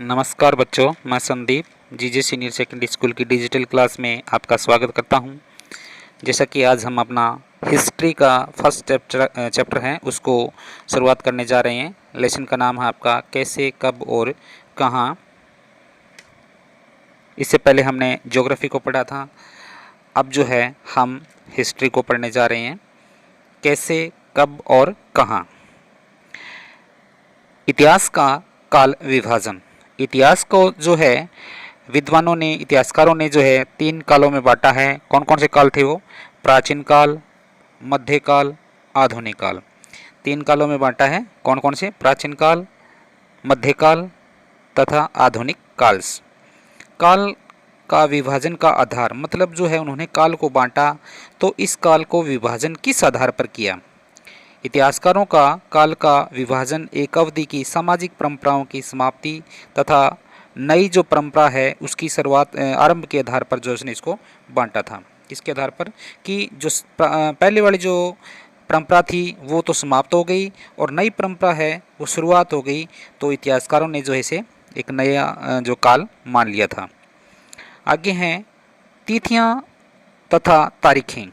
नमस्कार बच्चों, मैं संदीप जीजे सीनियर सेकेंडरी स्कूल की डिजिटल क्लास में आपका स्वागत करता हूं। जैसा कि आज हम अपना हिस्ट्री का फर्स्ट चैप्टर है उसको शुरुआत करने जा रहे हैं। लेसन का नाम है आपका कैसे, कब और कहां। इससे पहले हमने ज्योग्राफी को पढ़ा था। अब जो है हम हिस्ट्री को पढ़ने जा रहे हैं, कैसे, कब और कहां। इतिहास का काल विभाजन। इतिहास को जो है विद्वानों ने, इतिहासकारों ने जो है 3 कालों में बांटा है। कौन कौन से काल थे वो? प्राचीन काल, मध्यकाल, आधुनिक काल। 3 कालों में बांटा है। कौन कौन से? प्राचीन काल, मध्यकाल तथा आधुनिक काल्स। काल का विभाजन का आधार, मतलब जो है उन्होंने काल को बांटा तो इस काल को विभाजन किस आधार पर किया? इतिहासकारों का काल का विभाजन एक अवधि की सामाजिक परंपराओं की समाप्ति तथा नई जो परंपरा है उसकी शुरुआत, आरंभ के आधार पर जो उसने इसको बांटा था। किसके आधार पर? कि जो पहले वाली जो परंपरा थी वो तो समाप्त हो गई और नई परंपरा है वो शुरुआत हो गई, तो इतिहासकारों ने जो है इसे एक नया जो काल मान लिया था। आगे हैं तिथियां तथा तारीखें।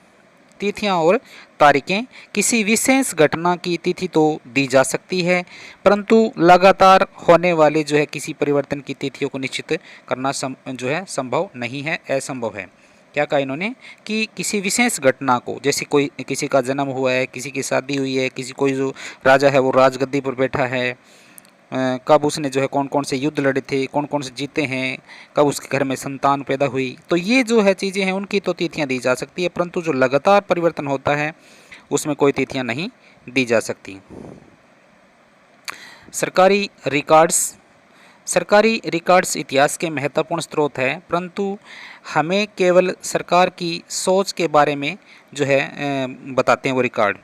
तिथियां और तारीखें। किसी विशेष घटना की तिथि तो दी जा सकती है, परंतु लगातार होने वाले जो है किसी परिवर्तन की तिथियों को निश्चित करना जो है संभव नहीं है, असंभव है। क्या कहा इन्होंने? कि किसी विशेष घटना को, जैसे कोई किसी का जन्म हुआ है, किसी की शादी हुई है, किसी कोई जो राजा है वो राजगद्दी पर बैठा है, कब उसने जो है कौन कौन से युद्ध लड़े थे, कौन कौन से जीते हैं, कब उसके घर में संतान पैदा हुई, तो ये जो है चीज़ें हैं उनकी तो तिथियां दी जा सकती है, परंतु जो लगातार परिवर्तन होता है उसमें कोई तिथियां नहीं दी जा सकती। सरकारी रिकॉर्ड्स। सरकारी रिकॉर्ड्स इतिहास के महत्वपूर्ण स्रोत है, परंतु हमें केवल सरकार की सोच के बारे में जो है बताते हैं वो रिकॉर्ड।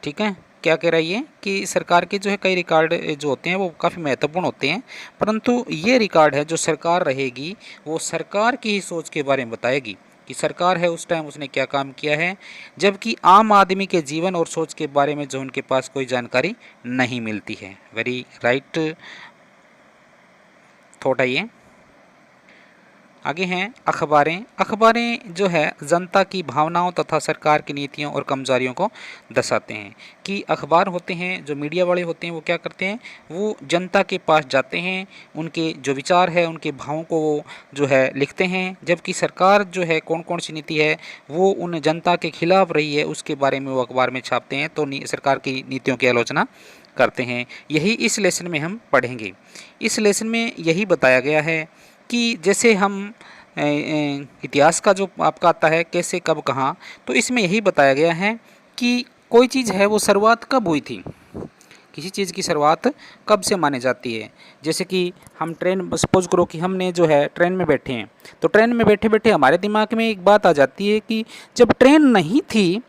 ठीक है, क्या कह रहा है ये? कि सरकार के जो है कई रिकॉर्ड जो होते हैं वो काफ़ी महत्वपूर्ण होते हैं, परंतु ये रिकॉर्ड है जो सरकार रहेगी वो सरकार की ही सोच के बारे में बताएगी कि सरकार है उस टाइम उसने क्या काम किया है, जबकि आम आदमी के जीवन और सोच के बारे में जो उनके पास कोई जानकारी नहीं मिलती है। वेरी राइट थॉट है ये। आगे हैं अखबारें। अखबारें जो है जनता की भावनाओं तथा सरकार की नीतियों और कमजोरियों को दर्शाते हैं। कि अखबार होते हैं, जो मीडिया वाले होते हैं वो क्या करते हैं, वो जनता के पास जाते हैं, उनके जो विचार है उनके भावों को वो जो है लिखते हैं, जबकि सरकार जो है कौन कौन सी नीति है वो उन जनता के खिलाफ रही है उसके बारे में वो अखबार में छापते हैं, तो सरकार की नीतियों की आलोचना करते हैं। यही इस लेसन में हम पढ़ेंगे। इस लेसन में यही बताया गया है कि जैसे हम इतिहास का जो आपका आता है कैसे, कब, कहाँ, तो इसमें यही बताया गया है कि कोई चीज़ है वो शुरुआत कब हुई थी, किसी चीज़ की शुरुआत कब से मानी जाती है। जैसे कि हम ट्रेन, सपोज करो कि हमने जो है ट्रेन में बैठे हैं, तो ट्रेन में बैठे बैठे हमारे दिमाग में एक बात आ जाती है कि जब ट्रेन नहीं थी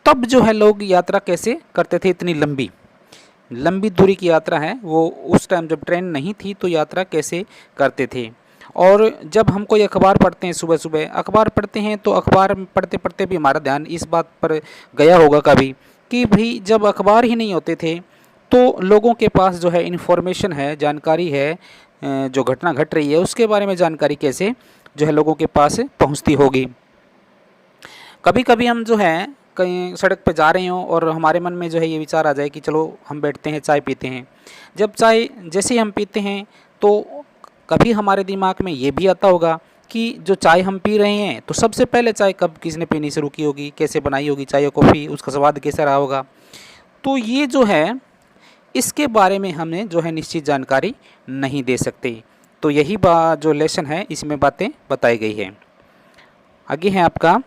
तब जो है लोग यात्रा कैसे करते थे, इतनी लंबी लंबी दूरी की यात्रा है वो उस टाइम जब ट्रेन नहीं थी तो यात्रा कैसे करते थे। और जब हम कोई अखबार पढ़ते हैं, सुबह सुबह अखबार पढ़ते हैं, तो अखबार पढ़ते पढ़ते भी हमारा ध्यान इस बात पर गया होगा कभी कि भाई जब अखबार ही नहीं होते थे तो लोगों के पास जो है इन्फॉर्मेशन है, जानकारी है, जो घटना घट रही है उसके बारे में जानकारी कैसे जो है लोगों के पास पहुंचती होगी। कभी कभी हम जो है कहीं सड़क पर जा रहे हों और हमारे मन में जो है ये विचार आ जाए कि चलो हम बैठते हैं, चाय पीते हैं। जब चाय जैसे ही हम पीते हैं तो कभी हमारे दिमाग में ये भी आता होगा कि जो चाय हम पी रहे हैं तो सबसे पहले चाय कब किसने पीनी शुरू की होगी, कैसे बनाई होगी चाय या कॉफ़ी, उसका स्वाद कैसा रहा होगा। तो ये जो है इसके बारे में हमें जो है निश्चित जानकारी नहीं दे सकते। तो यही जो लेसन है इसमें बातें बताई गई है। आगे है आपका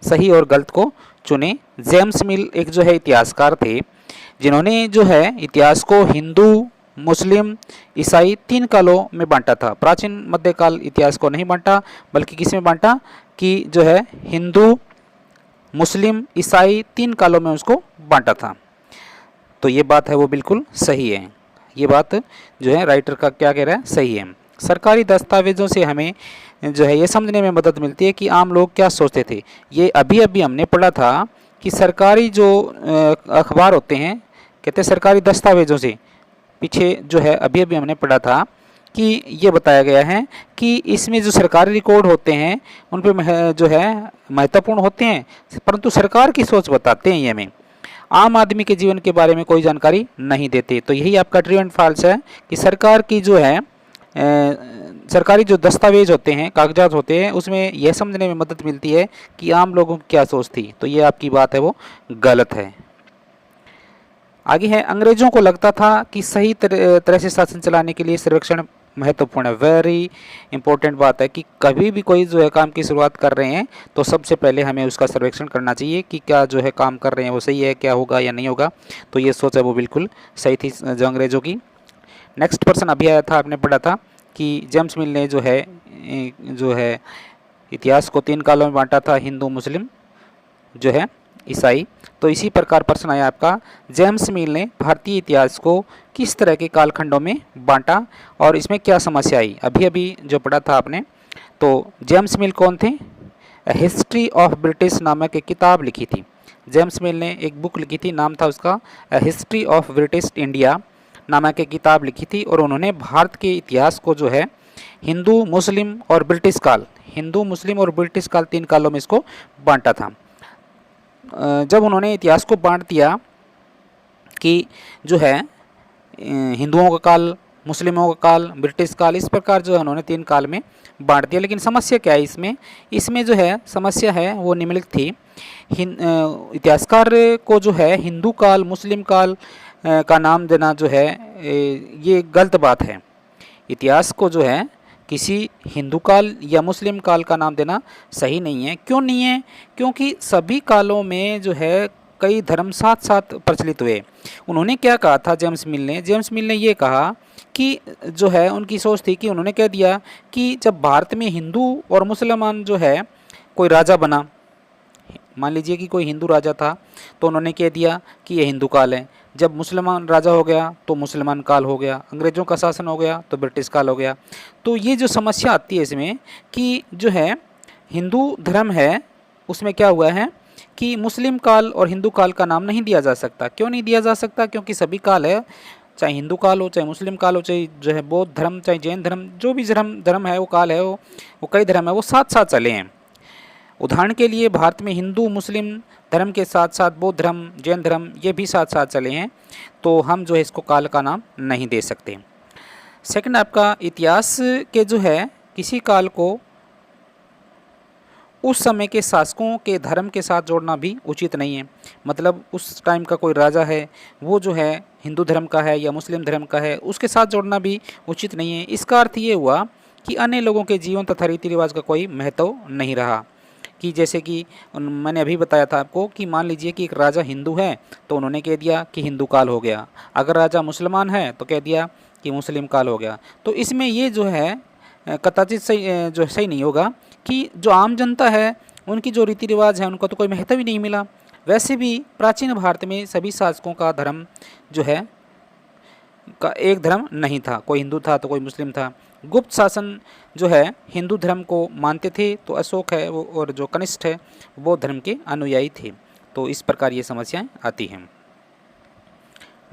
सही और गलत को चुने। जेम्स मिल एक जो है इतिहासकार थे जिन्होंने जो है इतिहास को हिंदू, मुस्लिम, ईसाई 3 कालों में बांटा था। प्राचीन मध्यकाल इतिहास को नहीं बांटा, बल्कि किस में बांटा कि जो है हिंदू, मुस्लिम, ईसाई 3 कालों में उसको बांटा था। तो ये बात है वो बिल्कुल सही है। ये बात जो है राइटर का क्या कह रहा है, सही है। सरकारी दस्तावेज़ों से हमें जो है ये समझने में मदद मिलती है कि आम लोग क्या सोचते थे। ये अभी अभी हमने पढ़ा था कि सरकारी जो अखबार होते हैं, कहते हैं सरकारी दस्तावेज़ों से, पीछे जो है अभी अभी हमने पढ़ा था कि ये बताया गया है कि इसमें जो सरकारी रिकॉर्ड होते हैं उन पे जो है महत्वपूर्ण होते हैं, परंतु सरकार की सोच बताते हैं ये हमें, आम आदमी के जीवन के बारे में कोई जानकारी नहीं देते। तो यही आपका ट्रू एंड फॉल्स है कि सरकार की जो है सरकारी जो दस्तावेज होते हैं, कागजात होते हैं, उसमें यह समझने में मदद मिलती है कि आम लोगों की क्या सोच थी। तो ये आपकी बात है वो गलत है। आगे है, अंग्रेजों को लगता था कि सही तरह से शासन चलाने के लिए सर्वेक्षण महत्वपूर्ण है। वेरी इंपॉर्टेंट बात है कि कभी भी कोई जो है काम की शुरुआत कर रहे हैं तो सबसे पहले हमें उसका सर्वेक्षण करना चाहिए कि क्या जो है काम कर रहे हैं वो सही है, क्या होगा या नहीं होगा। तो ये सोच है वो बिल्कुल सही थी जो अंग्रेजों की। नेक्स्ट पर्सन अभी आया था, आपने पढ़ा था कि जेम्स मिल ने जो है इतिहास को 3 कालों में बांटा था, हिंदू, मुस्लिम, जो है ईसाई। तो इसी प्रकार प्रश्न आया आपका, जेम्स मिल ने भारतीय इतिहास को किस तरह के कालखंडों में बांटा और इसमें क्या समस्या आई। अभी अभी जो पढ़ा था आपने। तो जेम्स मिल कौन थे? हिस्ट्री ऑफ ब्रिटिश नामक एक किताब लिखी थी। जेम्स मिल ने एक बुक लिखी थी, नाम था उसका हिस्ट्री ऑफ ब्रिटिश इंडिया नामक एक किताब लिखी थी, और उन्होंने भारत के इतिहास को जो है हिंदू, मुस्लिम और ब्रिटिश काल, हिंदू, मुस्लिम और ब्रिटिश काल 3 कालों में इसको बांटा था। जब उन्होंने इतिहास को बांट दिया कि जो है हिंदुओं का काल, मुस्लिमों का काल, ब्रिटिश काल, इस प्रकार जो है उन्होंने 3 काल में बांट दिया। लेकिन समस्या क्या है इसमें जो है समस्या है वो निम्नलिखित थी। इतिहासकार को जो है हिंदू काल, मुस्लिम काल का नाम देना जो है ये गलत बात है। इतिहास को जो है किसी हिंदू काल या मुस्लिम काल का नाम देना सही नहीं है। क्यों नहीं है? क्योंकि सभी कालों में जो है कई धर्म साथ साथ प्रचलित हुए। उन्होंने क्या कहा था जेम्स मिल ने ये कहा कि जो है उनकी सोच थी कि उन्होंने कह दिया कि जब भारत में हिंदू और मुसलमान जो है कोई राजा बना, मान लीजिए कि कोई हिंदू राजा था तो उन्होंने कह दिया कि ये हिंदू काल है। जब मुसलमान राजा हो गया तो मुसलमान काल हो गया, अंग्रेज़ों का शासन हो गया तो ब्रिटिश काल हो गया। तो ये जो समस्या आती है इसमें कि जो है हिंदू धर्म है उसमें क्या हुआ है कि मुस्लिम काल और हिंदू काल का नाम नहीं दिया जा सकता। क्यों नहीं दिया जा सकता? क्योंकि सभी काल है, चाहे हिंदू काल हो, चाहे मुस्लिम काल हो, चाहे जो है बौद्ध धर्म, चाहे जैन धर्म, जो भी धर्म है वो काल है, वो कई धर्म है, वो साथ साथ चले हैं। उदाहरण के लिए भारत में हिंदू मुस्लिम धर्म के साथ साथ बौद्ध धर्म, जैन धर्म, ये भी साथ साथ चले हैं। तो हम जो है इसको काल का नाम नहीं दे सकते। सेकंड आपका, इतिहास के जो है किसी काल को उस समय के शासकों के धर्म के साथ जोड़ना भी उचित नहीं है। मतलब उस टाइम का कोई राजा है वो जो है हिंदू धर्म का है या मुस्लिम धर्म का है, उसके साथ जोड़ना भी उचित नहीं है। इसका अर्थ ये हुआ कि अन्य लोगों के जीवन तथा रीति रिवाज का कोई महत्व नहीं रहा। कि जैसे कि मैंने अभी बताया था आपको कि मान लीजिए कि एक राजा हिंदू है तो उन्होंने कह दिया कि हिंदू काल हो गया, अगर राजा मुसलमान है तो कह दिया कि मुस्लिम काल हो गया। तो इसमें ये जो है कदाचित सही नहीं होगा कि जो आम जनता है उनकी जो रीति रिवाज है उनको तो कोई महत्व ही नहीं मिला। वैसे भी प्राचीन भारत में सभी शासकों का धर्म जो है का एक धर्म नहीं था, कोई हिंदू था तो कोई मुस्लिम था। गुप्त शासन जो है हिंदू धर्म को मानते थे, तो अशोक है वो और जो कनिष्ठ है वो धर्म के अनुयायी थे। तो इस प्रकार ये समस्याएं आती हैं।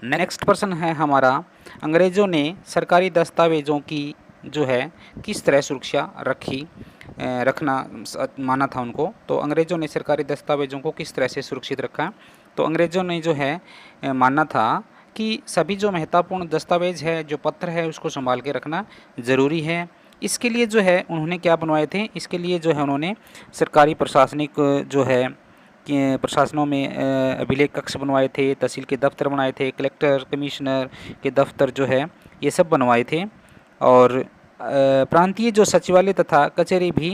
नेक्स्ट प्रश्न है हमारा, अंग्रेज़ों ने सरकारी दस्तावेज़ों की जो है किस तरह सुरक्षा रखना माना था उनको। तो अंग्रेज़ों ने सरकारी दस्तावेज़ों को किस तरह से सुरक्षित रखा। तो अंग्रेज़ों ने जो है माना था कि सभी जो महत्वपूर्ण दस्तावेज है, जो पत्र है, उसको संभाल के रखना ज़रूरी है। इसके लिए जो है उन्होंने क्या बनवाए थे, इसके लिए जो है उन्होंने सरकारी प्रशासनिक जो है प्रशासनों में अभिलेख कक्ष बनवाए थे, तहसील के दफ्तर बनाए थे, कलेक्टर कमिश्नर के दफ्तर जो है ये सब बनवाए थे। और प्रांतीय जो सचिवालय तथा कचहरी भी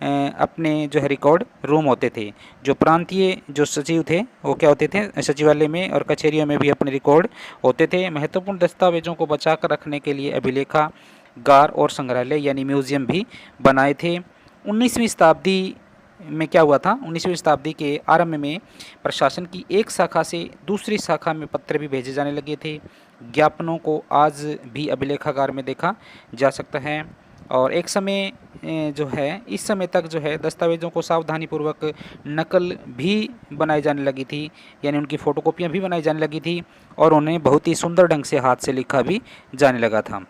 अपने जो है रिकॉर्ड रूम होते थे। जो प्रांतीय जो सचिव थे वो क्या होते थे, सचिवालय में और कचहरियों में भी अपने रिकॉर्ड होते थे। महत्वपूर्ण दस्तावेजों को बचा कर रखने के लिए अभिलेखागार और संग्रहालय यानी म्यूजियम भी बनाए थे। 19वीं शताब्दी में क्या हुआ था, 19वीं शताब्दी के आरंभ में प्रशासन की एक शाखा से दूसरी शाखा में पत्र भी भेजे जाने लगे थे। ज्ञापनों को आज भी अभिलेखागार में देखा जा सकता है। और एक समय जो है इस समय तक जो है दस्तावेज़ों को सावधानीपूर्वक नकल भी बनाई जाने लगी थी, यानी उनकी फ़ोटोकॉपियाँ भी बनाई जाने लगी थी और उन्हें बहुत ही सुंदर ढंग से हाथ से लिखा भी जाने लगा था।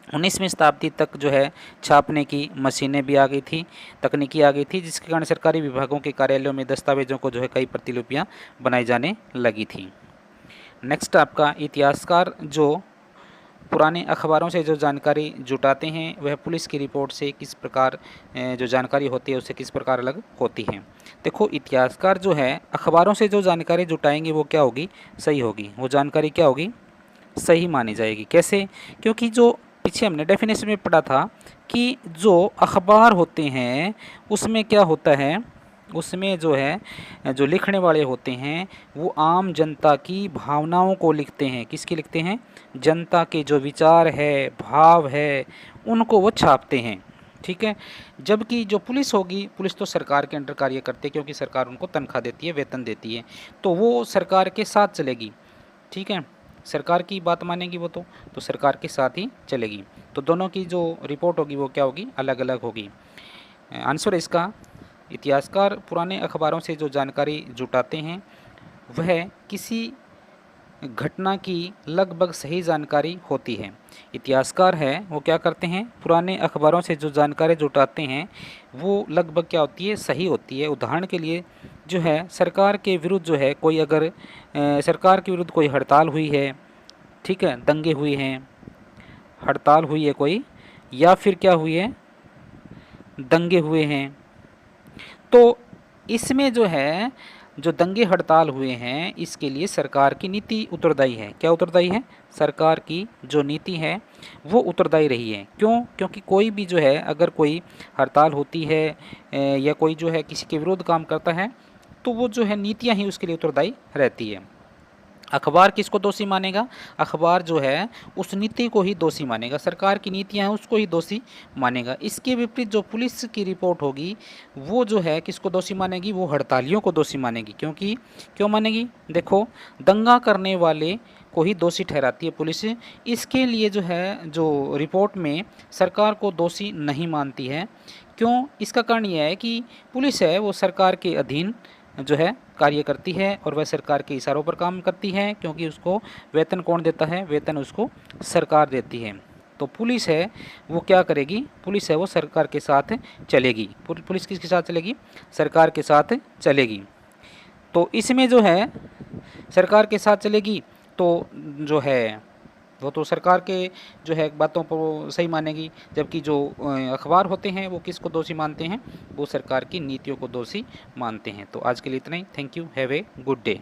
19वीं शताब्दी तक जो है छापने की मशीनें भी आ गई थी, तकनीकी आ गई थी, जिसके कारण सरकारी विभागों के कार्यालयों में दस्तावेजों को जो है कई प्रतिलिपियां बनाई जाने लगी थी। नेक्स्ट आपका इतिहासकार जो पुराने अखबारों से जो जानकारी जुटाते हैं वह पुलिस की रिपोर्ट से किस प्रकार जो जानकारी होती है उससे किस प्रकार अलग होती है। देखो, इतिहासकार जो है अखबारों से जो जानकारी जुटाएंगे वो क्या होगी, सही होगी। वो जानकारी क्या होगी, सही मानी जाएगी। कैसे? क्योंकि जो पीछे हमने डेफिनेशन में पढ़ा था कि जो अखबार होते हैं उसमें क्या होता है, उसमें जो है जो लिखने वाले होते हैं वो आम जनता की भावनाओं को लिखते हैं। किसकी लिखते हैं? जनता के जो विचार है, भाव है, उनको वो छापते हैं। ठीक है। जबकि जो पुलिस होगी, पुलिस तो सरकार के अंडर कार्य करती है, क्योंकि सरकार उनको तनख्वाह देती है, वेतन देती है, तो वो सरकार के साथ चलेगी। ठीक है, सरकार की बात मानेगी वो तो सरकार के साथ ही चलेगी। तो दोनों की जो रिपोर्ट होगी वो क्या होगी, अलग अलग होगी। आंसर इसका, इतिहासकार पुराने अखबारों से जो जानकारी जुटाते हैं वह किसी घटना की लगभग सही जानकारी होती है। इतिहासकार है वो क्या करते हैं, पुराने अखबारों से जो जानकारी जुटाते हैं वो लगभग क्या होती है, सही होती है। उदाहरण के लिए जो है सरकार के विरुद्ध जो है कोई अगर सरकार के विरुद्ध कोई हड़ताल हुई है, ठीक है, दंगे हुए हैं, हड़ताल हुई है कोई, या फिर क्या हुई है, दंगे हुए हैं, तो इसमें जो है जो दंगे हड़ताल हुए हैं इसके लिए सरकार की नीति उत्तरदायी है। क्या उत्तरदायी है? सरकार की जो नीति है वो उत्तरदायी रही है। क्यों? क्योंकि कोई भी जो है अगर कोई हड़ताल होती है या कोई जो है किसी के विरुद्ध काम करता है तो वो जो है नीतियाँ ही उसके लिए उत्तरदायी रहती है। अखबार किसको दोषी मानेगा? अखबार जो है उस नीति को ही दोषी मानेगा, सरकार की नीतियां हैं उसको ही दोषी मानेगा। इसके विपरीत जो पुलिस की रिपोर्ट होगी वो जो है किसको दोषी मानेगी? वो हड़तालियों को दोषी मानेगी। क्योंकि क्यों मानेगी? देखो, दंगा करने वाले को ही दोषी ठहराती है पुलिस। इसके लिए जो है जो रिपोर्ट में सरकार को दोषी नहीं मानती है। क्यों? इसका कारण यह है कि पुलिस है वो सरकार के अधीन जो है कार्य करती है और वह सरकार के इशारों पर काम करती है, क्योंकि उसको वेतन कौन देता है? वेतन उसको सरकार देती है। तो पुलिस है वो क्या करेगी? पुलिस है वो सरकार के साथ चलेगी। पुलिस किसके साथ चलेगी? सरकार के साथ चलेगी। तो इसमें जो है सरकार के साथ चलेगी तो जो है वो तो सरकार के जो है बातों पर वो सही मानेगी, जबकि जो अखबार होते हैं वो किसको दोषी मानते हैं? वो सरकार की नीतियों को दोषी मानते हैं। तो आज के लिए इतना ही। Thank you. Have a good day.